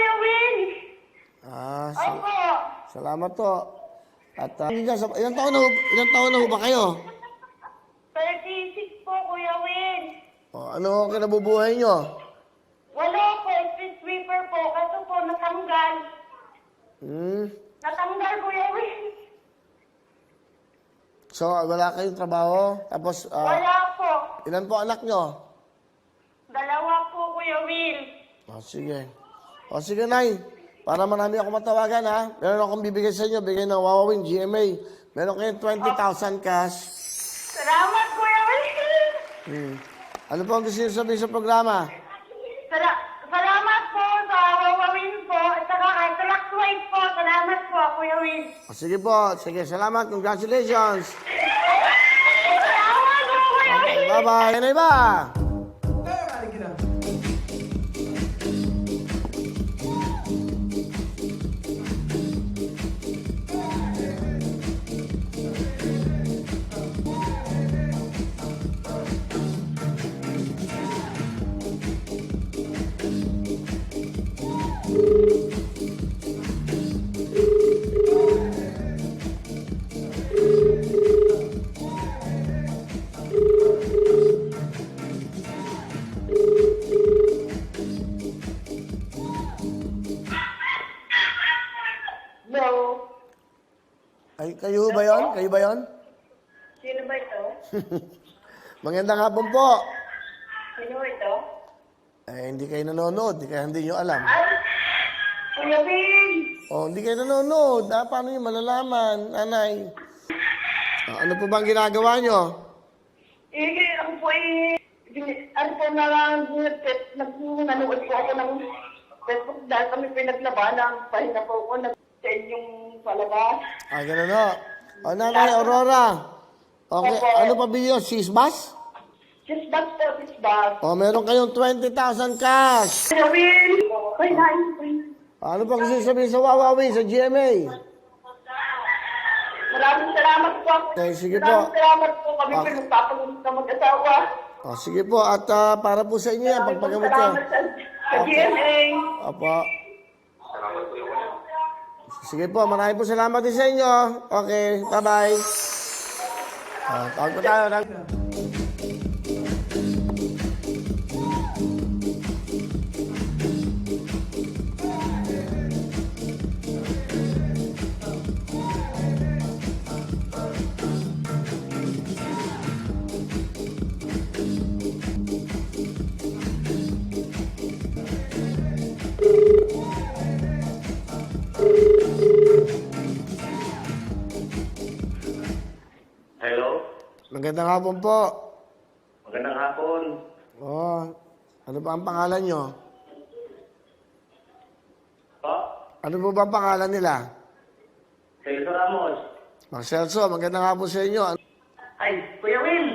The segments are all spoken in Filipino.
Kuya Will. Opo. Salamat po. At ilang taon na ho ba kayo? 36 po, Kuya Will. Ano ang kinabubuhay nyo? Wala po, street sweeper po. Kaso po, natanggal. Natanggal, Kuya Will. So, wala kayong trabaho? Tapos, Wala po. ilan po anak nyo? 2 po, Kuya Will. Sige. Sige, Nay. Para marami ako matawagan, ha? Meron akong bibigay sa inyo. Bigay ng Wawawin GMA. Meron kayong 20,000 cash. Salamat, Kuya Will. Ano po ang gusto nyo sabihin sa programa? Salamat po sa Wawawin po. At saka sa Laksway po. Salamat po, Kuya Will. Sige po. Sige, salamat. Congratulations. Salamat po, Kuya Will. Bye-bye. Ano ba? Hello. Ay, kayo ba yon? Kayo ba yon? Sino ba ito? Magandang hapon po. Sino ito? Hindi kayo nanonood. Hindi nyo alam. Ay, Kuya Will. Hindi kayo nanonood. Paano nyo malalaman, nanay? Ano po bang ginagawa nyo? Ako po ano po nanood po ako ng Facebook dahil kami pinaglabanan. Pahinga po ako nag-send yung palabas. Ganun o. Nanay Aurora. Okay, Opo. ano pa ba yun? Sisbas? Sisbas po, sisbas. Meron kayong 20,000 cash. Kuya Will. Ay, nain. Ano pa gusto nyo sabihin sa Wawawin, sa GMA? Maraming salamat po. Okay, sige po. Maraming salamat po. Kami pinagpapagulit na mag-asawa. Sige po, at para po sa inyo yan, pagpagamot ko. Salamat sa GMA. Opo. Sige po, maraming po salamat din sa inyo. Okay, bye-bye. Tawag po tayo. Hello? Magandang hapon po. Magandang hapon. Ano ba ang pangalan nyo? Po? Ano po ba ang pangalan nila? Celso Ramos. Mang Celso, magandang hapon sa inyo. Ay, Kuya Will.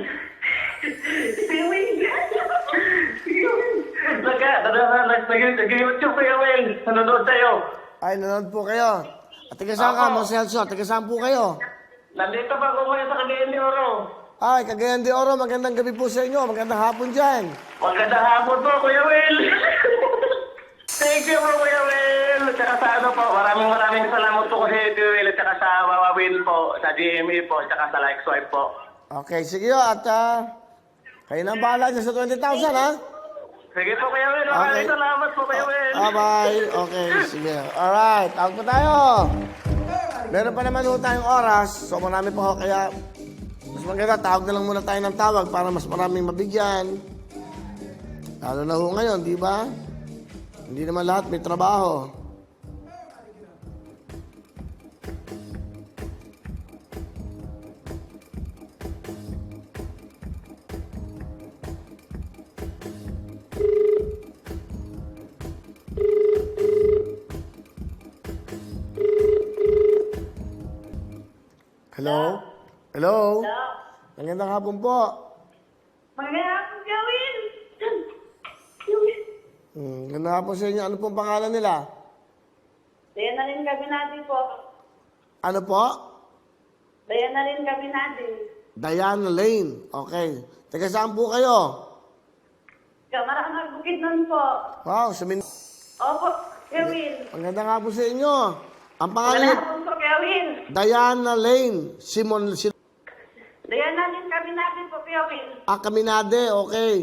Kuya Will. Kuya Will. Nag-YouTube Kuya Will. Nanonood sa'yo. Ay, nanonood po kayo. At taga saan ka, Mang Celso? Taga saan po kayo? Nandito pa ako ngayon sa Cagayan de Oro. Ay, Cagayan de Oro, magandang gabi po sa inyo. Magandang hapon dyan. Magandang hapon po, Kuya Will. Thank you po, Kuya Will. At saka sa ano po, maraming salamat po kasi Kuya Will. At saka sa Wawawin po, sa GMA po, at saka sa Likeswipe po. Okay, sige o. At kayo na ang bahala dyan sa 20,000, ha? Sige po, Kuya Will. Okay. Maraming salamat po, Kuya Will. Bye-bye. Okay, sige. Alright, tawag po tayo. Meron pa naman ho tayong oras. So, marami pa ho. Kaya, mas maganda, tawag na lang muna tayo ng tawag para mas maraming mabigyan. Lalo na ho ngayon, di ba? Hindi naman lahat may trabaho. Hello? Hello? Magandang hapon po. Magandang hapon, Kuya Will. Magandang hapon sa inyo. Ano pong pangalan nila? Dayan na rin kami natin po. Ano po? Dayan na rin kami natin. Diana Lane. Okay. Taga saan po kayo? Kamarang Bukid nun po. Wow, Opo. Kuya Will. Maganda nga po sa inyo. Ang Wala pangalan, po po, Kuya Will. Diana Lane. Dayan natin kami natin po, Kuya Will. Caminade, okay.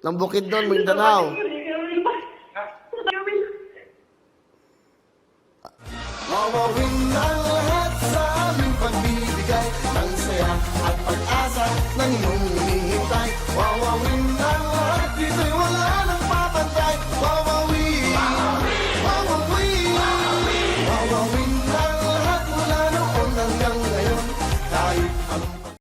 Ng Bukidnon, Mindanao. Kuya Will. Mawawin ang lahat sa aming pagbibigay ng saya at pag-asa ng iyong